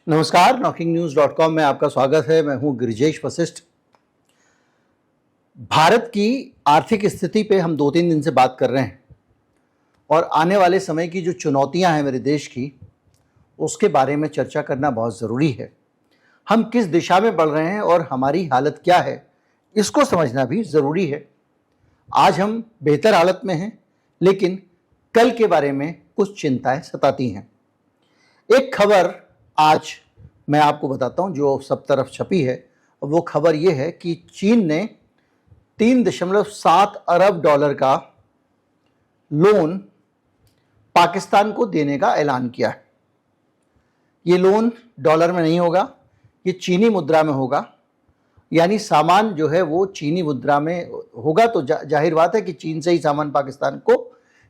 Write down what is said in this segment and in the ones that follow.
नमस्कार, knocking-news.com में आपका स्वागत है। मैं हूं गिरिजेश वशिष्ठ। भारत की आर्थिक स्थिति पे हम 2-3 दिन से बात कर रहे हैं और आने वाले समय की जो चुनौतियां हैं मेरे देश की, उसके बारे में चर्चा करना बहुत ज़रूरी है। हम किस दिशा में बढ़ रहे हैं और हमारी हालत क्या है, इसको समझना भी ज़रूरी है। आज हम बेहतर हालत में हैं, लेकिन कल के बारे में कुछ चिंताएं सताती हैं। एक खबर आज मैं आपको बताता हूं जो सब तरफ छपी है। वो खबर ये है कि चीन ने 3.7 अरब डॉलर का लोन पाकिस्तान को देने का ऐलान किया है। ये लोन डॉलर में नहीं होगा, ये चीनी मुद्रा में होगा। यानी सामान जो है वो चीनी मुद्रा में होगा, तो जाहिर बात है कि चीन से ही सामान पाकिस्तान को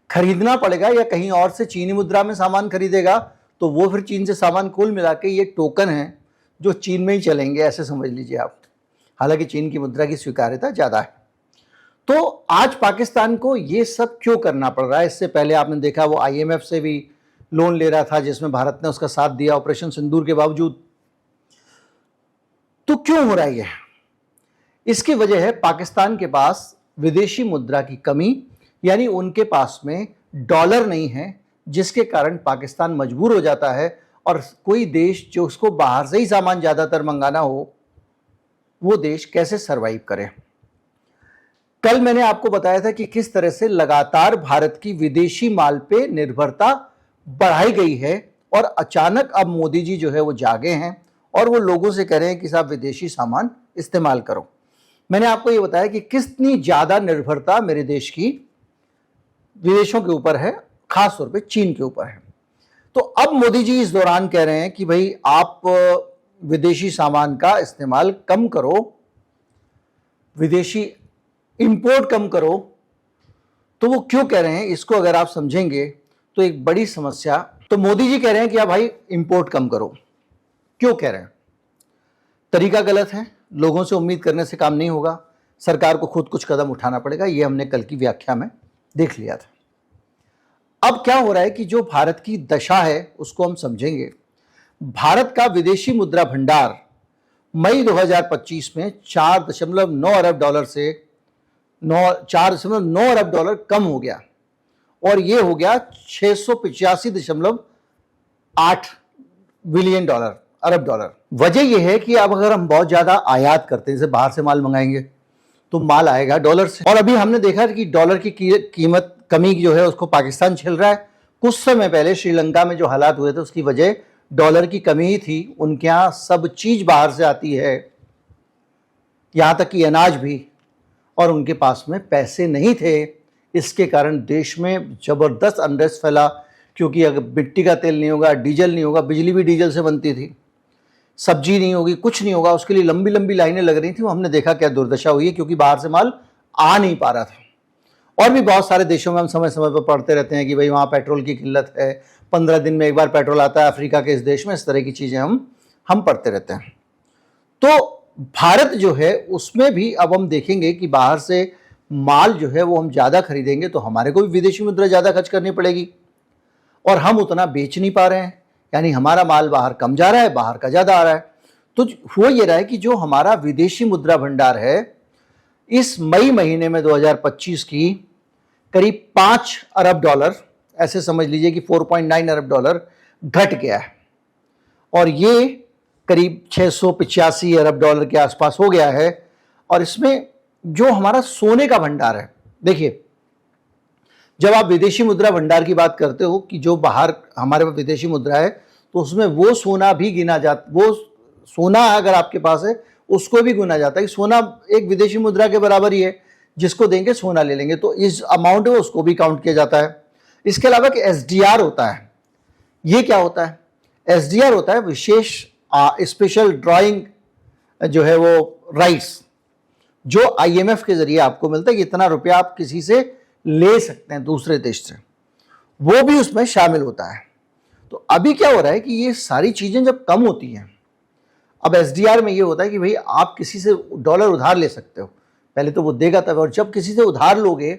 खरीदना पड़ेगा, या कहीं और से चीनी मुद्रा में सामान खरीदेगा तो वो फिर चीन से सामान कुल मिला के ये टोकन है जो चीन में ही चलेंगे, ऐसे समझ लीजिए आप। हालांकि चीन की मुद्रा की स्वीकार्यता ज़्यादा है। तो आज पाकिस्तान को ये सब क्यों करना पड़ रहा है? इससे पहले आपने देखा वो IMF से भी लोन ले रहा था, जिसमें भारत ने उसका साथ दिया ऑपरेशन सिंदूर के बावजूद। तो क्यों हो रहा है ये? इसकी वजह है पाकिस्तान के पास विदेशी मुद्रा की कमी, यानी उनके पास में डॉलर नहीं है, जिसके कारण पाकिस्तान मजबूर हो जाता है। और कोई देश जो उसको बाहर से ही सामान ज़्यादातर मंगाना हो, वो देश कैसे सरवाइव करे? कल मैंने आपको बताया था कि किस तरह से लगातार भारत की विदेशी माल पे निर्भरता बढ़ाई गई है, और अचानक अब मोदी जी जो है वो जागे हैं और वो लोगों से कह रहे हैं कि साहब विदेशी सामान इस्तेमाल करो। मैंने आपको ये बताया कि कितनी ज़्यादा निर्भरता मेरे देश की विदेशों के ऊपर है, खास तौर पे चीन के ऊपर है। तो अब मोदी जी इस दौरान कह रहे हैं कि भाई आप विदेशी सामान का इस्तेमाल कम करो, विदेशी इंपोर्ट कम करो। तो वो क्यों कह रहे हैं, इसको अगर आप समझेंगे तो एक बड़ी समस्या। तो मोदी जी कह रहे हैं कि आप भाई इंपोर्ट कम करो। क्यों कह रहे हैं? तरीका गलत है, लोगों से उम्मीद करने से काम नहीं होगा, सरकार को खुद कुछ कदम उठाना पड़ेगा। ये हमने कल की व्याख्या में देख लिया था। अब क्या हो रहा है कि जो भारत की दशा है उसको हम समझेंगे। भारत का विदेशी मुद्रा भंडार मई 2025 में 4.9 अरब डॉलर से 4.9 अरब डॉलर कम हो गया, और ये हो गया 685.8 बिलियन डॉलर, अरब डॉलर। वजह यह है कि अब अगर हम बहुत ज़्यादा आयात करते हैं, जैसे बाहर से माल मंगाएंगे, तो माल आएगा डॉलर से। और अभी हमने देखा कि डॉलर की कीमत कमी जो है उसको पाकिस्तान झेल रहा है। कुछ समय पहले श्रीलंका में जो हालात हुए थे उसकी वजह डॉलर की कमी ही थी। उनके यहाँ सब चीज़ बाहर से आती है, यहाँ तक कि अनाज भी, और उनके पास में पैसे नहीं थे। इसके कारण देश में ज़बरदस्त अनरेस्ट फैला, क्योंकि अगर मिट्टी का तेल नहीं होगा, डीजल नहीं होगा, बिजली भी डीजल से बनती थी, सब्जी नहीं होगी, कुछ नहीं होगा, उसके लिए लंबी लंबी लाइनें लग रही थी। वो हमने देखा क्या दुर्दशा हुई है, क्योंकि बाहर से माल आ नहीं पा रहा था। और भी बहुत सारे देशों में हम समय समय पर पढ़ते रहते हैं कि भाई वहाँ पेट्रोल की किल्लत है, 15 दिन में एक बार पेट्रोल आता है अफ्रीका के इस देश में। इस तरह की चीज़ें हम पढ़ते रहते हैं। तो भारत जो है उसमें भी अब हम देखेंगे कि बाहर से माल जो है वो हम ज़्यादा खरीदेंगे तो हमारे को भी विदेशी मुद्रा ज़्यादा खर्च करनी पड़ेगी, और हम उतना बेच नहीं पा रहे हैं। यानी हमारा माल बाहर कम जा रहा है, बाहर का ज़्यादा आ रहा है। तो हो ये रहा है कि जो हमारा विदेशी मुद्रा भंडार है, इस मई महीने में 2025 की करीब 5 अरब डॉलर, ऐसे समझ लीजिए कि 4.9 अरब डॉलर घट गया है, और ये करीब 685 अरब डॉलर के आसपास हो गया है। और इसमें जो हमारा सोने का भंडार है, देखिए जब आप विदेशी मुद्रा भंडार की बात करते हो कि जो बाहर हमारे पास विदेशी मुद्रा है, तो उसमें वो सोना भी गिना जाता, वो सोना अगर आपके पास है उसको भी गिना जाता है कि सोना एक विदेशी मुद्रा के बराबर ही है, जिसको देंगे सोना ले लेंगे, तो इस अमाउंट में उसको भी काउंट किया जाता है। इसके अलावा कि SDR होता है। ये क्या होता है? SDR होता है विशेष स्पेशल ड्राइंग जो है वो राइट्स, जो IMF के जरिए आपको मिलता है कि इतना रुपया आप किसी से ले सकते हैं दूसरे देश से, वो भी उसमें शामिल होता है। तो अभी क्या हो रहा है कि ये सारी चीज़ें जब कम होती हैं, अब SDR में ये होता है कि भाई आप किसी से डॉलर उधार ले सकते हो, पहले तो वो देगा तब, और जब किसी से उधार लोगे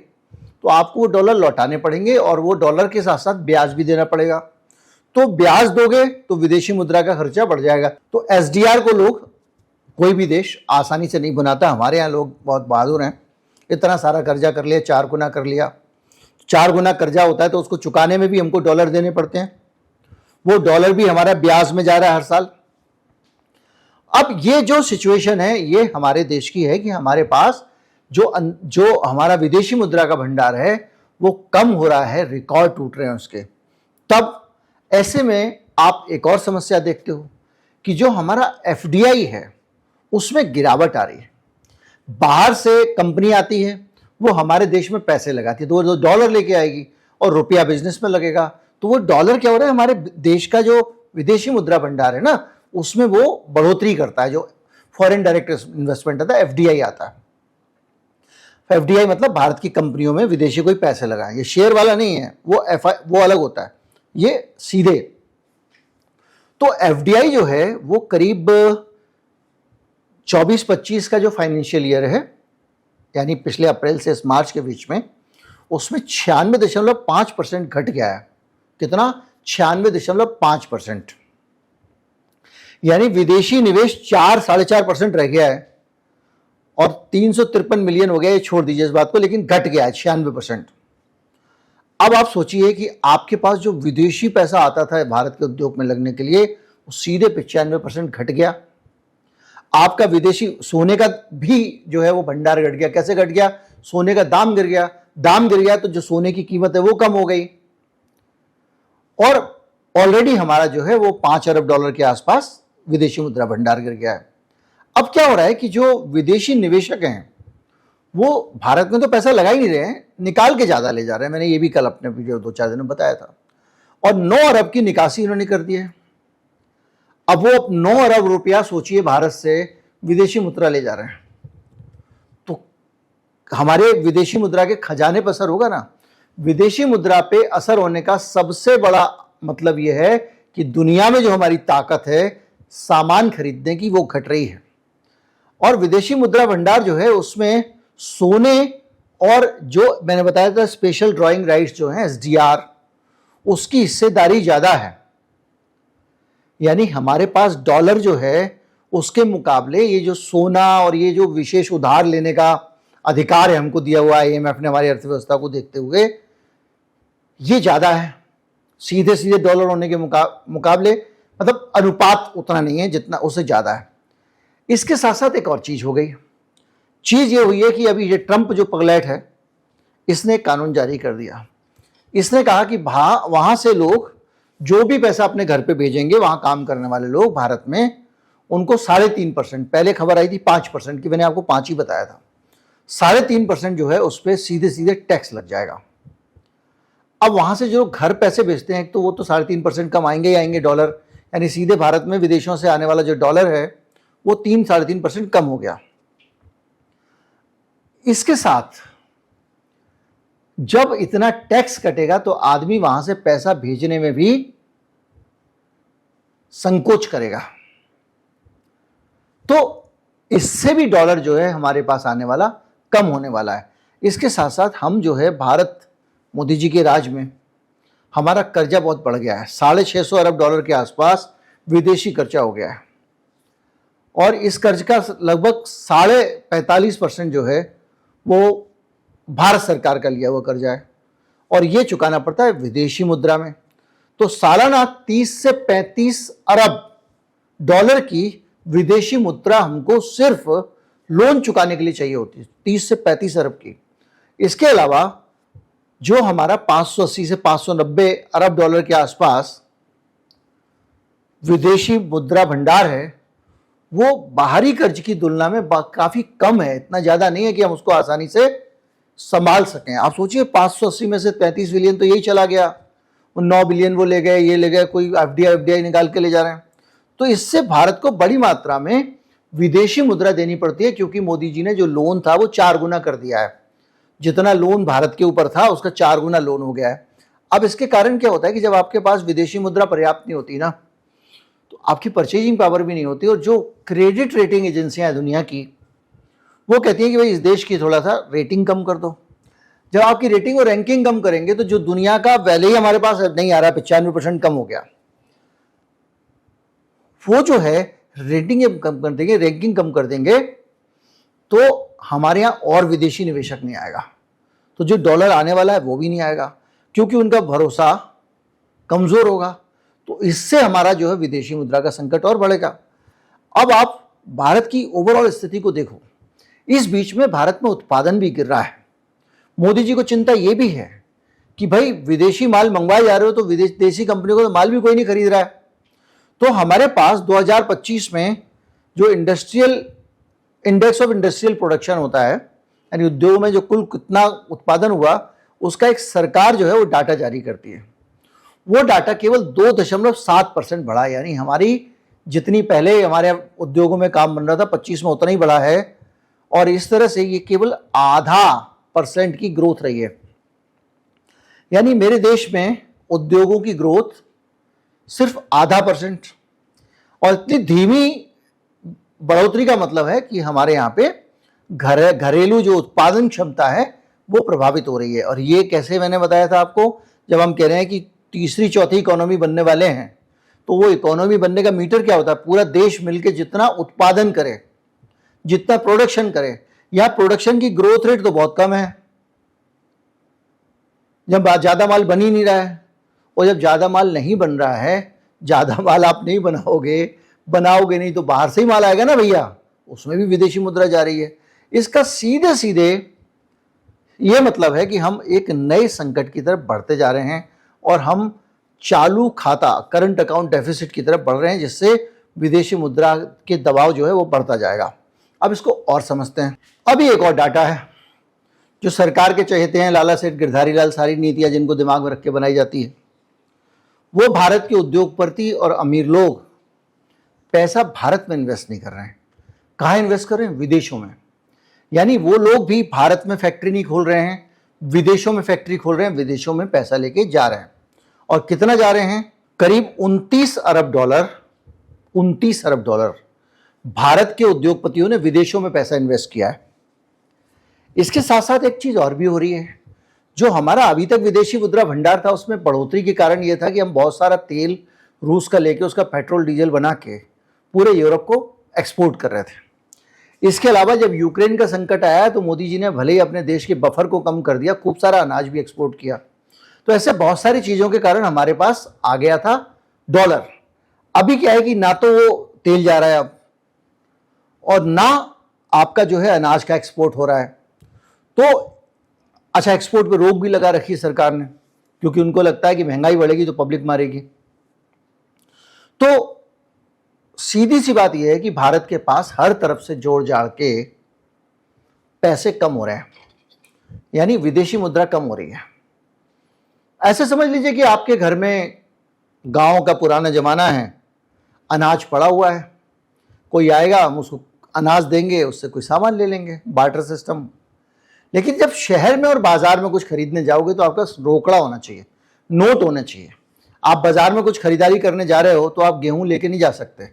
तो आपको वो डॉलर लौटाने पड़ेंगे, और वो डॉलर के साथ साथ ब्याज भी देना पड़ेगा। तो ब्याज दोगे तो विदेशी मुद्रा का खर्चा बढ़ जाएगा। तो एसडीआर को लोग, कोई भी देश आसानी से नहीं बनाता। हमारे यहाँ लोग बहुत बहादुर हैं, इतना सारा कर्जा कर लिया, 4 गुना कर लिया। 4 गुना कर्जा होता है तो उसको चुकाने में भी हमको डॉलर देने पड़ते हैं, वो डॉलर भी हमारा ब्याज में जा रहा है हर साल। अब ये जो सिचुएशन है ये हमारे देश की है कि हमारे पास जो हमारा विदेशी मुद्रा का भंडार है वो कम हो रहा है, रिकॉर्ड टूट रहे हैं उसके। तब ऐसे में आप एक और समस्या देखते हो कि जो हमारा एफडीआई है उसमें गिरावट आ रही है। बाहर से कंपनी आती है, वो हमारे देश में पैसे लगाती है, तो वो डॉलर लेके आएगी और रुपया बिजनेस में लगेगा। तो वो डॉलर क्या हो रहा है, हमारे देश का जो विदेशी मुद्रा भंडार है ना उसमें वो बढ़ोतरी करता है। जो फॉरेन डायरेक्ट इन्वेस्टमेंट आता है, एफडीआई आता है। एफडीआई मतलब भारत की कंपनियों में विदेशी कोई पैसे लगाए, ये शेयर वाला नहीं है, वो अलग होता है, ये सीधे। तो एफडीआई जो है वो करीब 24-25 का जो फाइनेंशियल ईयर है, यानी पिछले अप्रैल से इस मार्च के बीच में, उसमें 96.5% घट गया है। कितना? 96.5%। यानी विदेशी निवेश 4-4.5% रह गया है और 353 मिलियन हो गया। ये छोड़ दीजिए इस बात को, लेकिन घट गया है 96%। अब आप सोचिए कि आपके पास जो विदेशी पैसा आता था भारत के उद्योग में लगने के लिए, वो सीधे 95% घट गया। आपका विदेशी सोने का भी जो है वो भंडार घट गया। कैसे घट गया? सोने का दाम गिर गया। दाम गिर गया तो जो सोने की कीमत है वो कम हो गई, और ऑलरेडी हमारा जो है वो 5 अरब डॉलर के आसपास विदेशी मुद्रा भंडार गिर गया है। अब क्या हो रहा है कि जो विदेशी निवेशक हैं वो भारत में तो पैसा लगा ही नहीं रहे हैं, निकाल के ज्यादा ले जा रहे हैं। मैंने ये भी कल अपने वीडियो 2-4 दिन में बताया था। और 9 अरब की निकासी इन्होंने कर दी है। अब वो 9 अरब रुपया सोचिए भारत से विदेशी मुद्रा ले जा रहे हैं, तो हमारे विदेशी मुद्रा के खजाने पर असर होगा ना। विदेशी मुद्रा पे असर होने का सबसे बड़ा मतलब यह है कि दुनिया में जो हमारी ताकत है सामान खरीदने की, वो घट रही है। और विदेशी मुद्रा भंडार जो है उसमें सोने और जो मैंने बताया था स्पेशल ड्राइंग राइट्स जो हैं एसडीआर, उसकी हिस्सेदारी ज्यादा है। यानी हमारे पास डॉलर जो है उसके मुकाबले ये जो सोना और ये जो विशेष उधार लेने का अधिकार है हमको दिया हुआ आईएमएफ ने हमारी अर्थव्यवस्था को देखते हुए, ये ज्यादा है सीधे सीधे डॉलर होने के मुकाबले। मतलब अनुपात उतना नहीं है जितना, उससे ज्यादा है। इसके साथ साथ एक और चीज हो गई। चीज ये हुई है कि अभी ये ट्रंप जो पगलैट है, इसने कानून जारी कर दिया। इसने कहा कि वहां से लोग जो भी पैसा अपने घर पे भेजेंगे, वहां काम करने वाले लोग भारत में, उनको 3.5%, पहले खबर आई थी 5% की, मैंने आपको 5 ही बताया था, 3.5% जो है उस पर सीधे सीधे टैक्स लग जाएगा। अब वहां से जो घर पैसे भेजते हैं तो वो तो 3.5% कम आएंगे ही आएंगे डॉलर, यानी सीधे भारत में विदेशों से आने वाला जो डॉलर है वो 3-3.5% कम हो गया। इसके साथ जब इतना टैक्स कटेगा तो आदमी वहां से पैसा भेजने में भी संकोच करेगा, तो इससे भी डॉलर जो है हमारे पास आने वाला कम होने वाला है। इसके साथ साथ हम जो है भारत, मोदी जी के राज में हमारा कर्जा बहुत बढ़ गया है। 650 अरब डॉलर के आसपास विदेशी कर्जा हो गया है, और इस कर्ज का लगभग 45.5% जो है वो भारत सरकार का लिया हुआ कर्जा है, और ये चुकाना पड़ता है विदेशी मुद्रा में। तो सालाना 30 से 35 अरब डॉलर की विदेशी मुद्रा हमको सिर्फ लोन चुकाने के लिए चाहिए होती है, 30 से 35 अरब की। इसके अलावा जो हमारा 580 से 590 अरब डॉलर के आसपास विदेशी मुद्रा भंडार है, वो बाहरी कर्ज की तुलना में काफी कम है। इतना ज्यादा नहीं है कि हम उसको आसानी से संभाल सकें। आप सोचिए 580 में से 33 बिलियन तो यही चला गया, वो 9 बिलियन वो ले गए, ये ले गए, कोई एफडीआई निकाल के ले जा रहे हैं। तो इससे भारत को बड़ी मात्रा में विदेशी मुद्रा देनी पड़ती है, क्योंकि मोदी जी ने जो लोन था वो 4 गुना कर दिया है। जितना लोन भारत के ऊपर था उसका 4 गुना लोन हो गया है। अब इसके कारण क्या होता है कि जब आपके पास विदेशी मुद्रा पर्याप्त नहीं होती ना, तो आपकी परचेजिंग पावर भी नहीं होती, और जो क्रेडिट रेटिंग एजेंसियां हैं दुनिया की, वो कहती हैं कि भाई इस देश की थोड़ा सा रेटिंग कम कर दो। जब आपकी रेटिंग और रैंकिंग कम करेंगे तो जो दुनिया का वैल्यू हमारे पास नहीं आ रहा, 95% कम हो गया, वो जो है रेटिंग कम कर देंगे, रैंकिंग कम कर देंगे, तो हमारे यहाँ और विदेशी निवेशक नहीं आएगा, तो जो डॉलर आने वाला है वो भी नहीं आएगा, क्योंकि उनका भरोसा कमजोर होगा। तो इससे हमारा जो है विदेशी मुद्रा का संकट और बढ़ेगा। अब आप भारत की ओवरऑल स्थिति को देखो, इस बीच में भारत में उत्पादन भी गिर रहा है। मोदी जी को चिंता यह भी है कि भाई विदेशी माल मंगवाए जा रहे हो तो देशी कंपनियों को तो माल भी कोई नहीं खरीद रहा है। तो हमारे पास 2025 में जो इंडेक्स ऑफ इंडस्ट्रियल प्रोडक्शन होता है, यानी उद्योग में जो कुल कितना उत्पादन हुआ, उसका एक सरकार जो है वो डाटा जारी करती है। वो डाटा केवल 2.7% बढ़ा, यानी हमारी जितनी पहले हमारे उद्योगों में काम बन रहा था 25 में उतना ही बढ़ा है, और इस तरह से ये केवल 0.5% की ग्रोथ रही है। यानी मेरे देश में उद्योगों की ग्रोथ सिर्फ 0.5%, और इतनी धीमी बढ़ोतरी का मतलब है कि हमारे यहाँ पे घरेलू जो उत्पादन क्षमता है वो प्रभावित हो रही है। और ये कैसे, मैंने बताया था आपको, जब हम कह रहे हैं कि तीसरी चौथी इकोनॉमी बनने वाले हैं, तो वो इकोनॉमी बनने का मीटर क्या होता है? पूरा देश मिलकर जितना उत्पादन करे, जितना प्रोडक्शन करे। यहां प्रोडक्शन की ग्रोथ रेट तो बहुत कम है, जब ज्यादा माल बन ही नहीं रहा है। और जब ज्यादा माल नहीं बन रहा है, ज्यादा माल आप नहीं बनाओगे नहीं तो बाहर से ही माल आएगा ना भैया, उसमें भी विदेशी मुद्रा जा रही है। इसका सीधे सीधे ये मतलब है कि हम एक नए संकट की तरफ बढ़ते जा रहे हैं, और हम चालू खाता करंट अकाउंट डेफिसिट की तरफ बढ़ रहे हैं, जिससे विदेशी मुद्रा के दबाव जो है वो बढ़ता जाएगा। अब इसको और समझते हैं। अभी एक और डाटा है जो सरकार के चहेते हैं लाला सेठ गिरधारी लाल, सारी नीतियां जिनको दिमाग में रख के बनाई जाती है, वो भारत के उद्योगपति और अमीर लोग पैसा भारत में इन्वेस्ट नहीं कर रहे हैं। कहाँ इन्वेस्ट कर रहे हैं? विदेशों में। यानी वो लोग भी भारत में फैक्ट्री नहीं खोल रहे हैं, विदेशों में फैक्ट्री खोल रहे हैं, विदेशों में पैसा लेके जा रहे हैं। और कितना जा रहे हैं? करीब 29 अरब डॉलर भारत के उद्योगपतियों ने विदेशों में पैसा इन्वेस्ट किया है। इसके साथ साथ एक चीज और भी हो रही है, जो हमारा अभी तक विदेशी मुद्रा भंडार था उसमें बढ़ोतरी के कारण यह था कि हम बहुत सारा तेल रूस का लेके उसका पेट्रोल डीजल बना के पूरे यूरोप को एक्सपोर्ट कर रहे थे। इसके अलावा जब यूक्रेन का संकट आया तो मोदी जी ने भले ही अपने देश के बफर को कम कर दिया, खूब सारा अनाज भी एक्सपोर्ट किया। तो ऐसे बहुत सारी चीजों के कारण हमारे पास आ गया था डॉलर। अभी क्या है कि ना तो वो तेल जा रहा है अब, और ना आपका जो है अनाज का एक्सपोर्ट हो रहा है। तो अच्छा, एक्सपोर्ट पे रोक भी लगा रखी है सरकार ने, क्योंकि उनको लगता है कि महंगाई बढ़ेगी तो पब्लिक मारेगी। तो सीधी सी बात यह है कि भारत के पास हर तरफ से जोड़ जाड़ के पैसे कम हो रहे हैं, यानी विदेशी मुद्रा कम हो रही है। ऐसे समझ लीजिए कि आपके घर में गांव का पुराना जमाना है, अनाज पड़ा हुआ है, कोई आएगा हम उसको अनाज देंगे, उससे कोई सामान ले लेंगे, बार्टर सिस्टम। लेकिन जब शहर में और बाजार में कुछ खरीदने जाओगे तो आपका रोकड़ा होना चाहिए, नोट होना चाहिए। आप बाजार में कुछ खरीदारी करने जा रहे हो तो आप गेहूं लेके नहीं जा सकते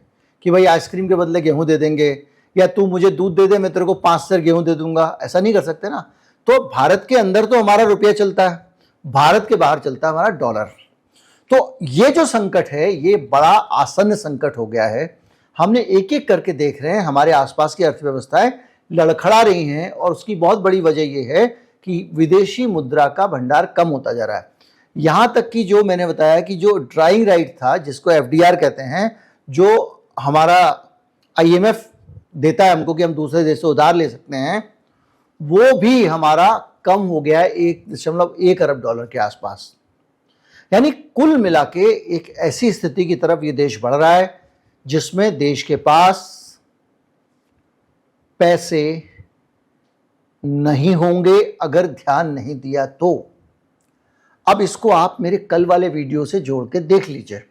कि भाई आइसक्रीम के बदले गेहूं दे देंगे, या तू मुझे दूध दे दे मैं तेरे को 5 सेर गेहूं दे दूंगा, ऐसा नहीं कर सकते ना। तो भारत के अंदर तो हमारा रुपया चलता है, भारत के बाहर चलता है हमारा डॉलर। तो ये जो संकट है ये बड़ा आसन्न संकट हो गया है। हमने एक एक करके देख रहे हैं, हमारे आसपास की अर्थव्यवस्थाएं लड़खड़ा रही हैं, और उसकी बहुत बड़ी वजह यह है कि विदेशी मुद्रा का भंडार कम होता जा रहा है। यहां तक कि जो मैंने बताया कि जो ड्राइंग राइट था, जिसको एफडीआर कहते हैं, जो हमारा आईएमएफ देता है हमको कि हम दूसरे देश से उधार ले सकते हैं, वो भी हमारा कम हो गया है 1.1 अरब डॉलर के आसपास। यानी कुल मिला के एक ऐसी स्थिति की तरफ ये देश बढ़ रहा है जिसमें देश के पास पैसे नहीं होंगे अगर ध्यान नहीं दिया तो। अब इसको आप मेरे कल वाले वीडियो से जोड़ के देख लीजिए।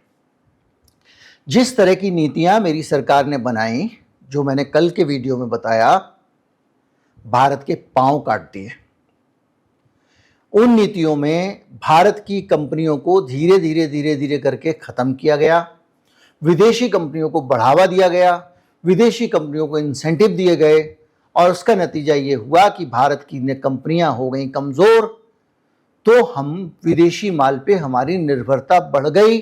जिस तरह की नीतियां मेरी सरकार ने बनाई, जो मैंने कल के वीडियो में बताया, भारत के पांव काट दिए। उन नीतियों में भारत की कंपनियों को धीरे धीरे करके खत्म किया गया, विदेशी कंपनियों को बढ़ावा दिया गया, विदेशी कंपनियों को इंसेंटिव दिए गए, और उसका नतीजा ये हुआ कि भारत की कंपनियां हो गई कमजोर। तो हम विदेशी माल पे हमारी निर्भरता बढ़ गई।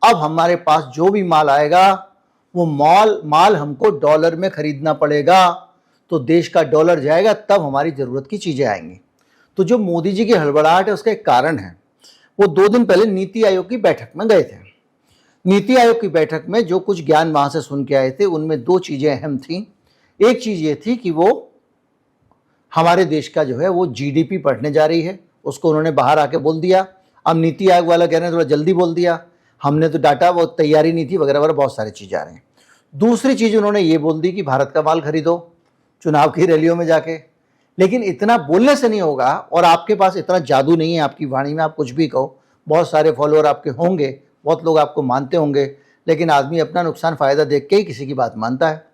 अब हमारे पास जो भी माल आएगा वो माल हमको डॉलर में खरीदना पड़ेगा, तो देश का डॉलर जाएगा, तब हमारी ज़रूरत की चीज़ें आएंगी। तो जो मोदी जी की हड़बड़ाहट है उसका एक कारण है, वो 2 दिन पहले नीति आयोग की बैठक में गए थे। नीति आयोग की बैठक में जो कुछ ज्ञान वहाँ से सुन के आए थे, उनमें 2 चीज़ें अहम थी। एक चीज़ ये थी कि वो हमारे देश का जो है वो जीडीपी बढ़ने जा रही है, उसको उन्होंने बाहर आके बोल दिया। अब नीति आयोग वाला कह रहे हैं थोड़ा जल्दी बोल दिया, हमने तो डाटा, वो तैयारी नहीं थी वगैरह वगैरह, बहुत सारी चीज़ें आ रही हैं। दूसरी चीज़ उन्होंने ये बोल दी कि भारत का माल खरीदो चुनाव की रैलियों में जाके। लेकिन इतना बोलने से नहीं होगा, और आपके पास इतना जादू नहीं है आपकी वाणी में, आप कुछ भी कहो, बहुत सारे फॉलोअर आपके होंगे, बहुत लोग आपको मानते होंगे, लेकिन आदमी अपना नुकसान फ़ायदा देख के ही किसी की बात मानता है,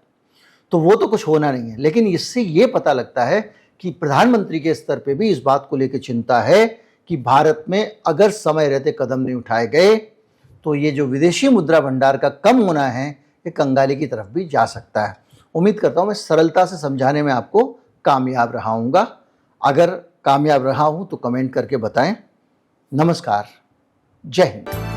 तो वो तो कुछ होना नहीं है। लेकिन इससे ये पता लगता है कि प्रधानमंत्री के स्तर पे भी इस बात को लेकर चिंता है कि भारत में अगर समय रहते कदम नहीं उठाए गए तो ये जो विदेशी मुद्रा भंडार का कम होना है, ये कंगाली की तरफ भी जा सकता है। उम्मीद करता हूँ मैं सरलता से समझाने में आपको कामयाब रहा हूँगा। अगर कामयाब रहा हूँ तो कमेंट करके बताएं। नमस्कार, जय हिंद।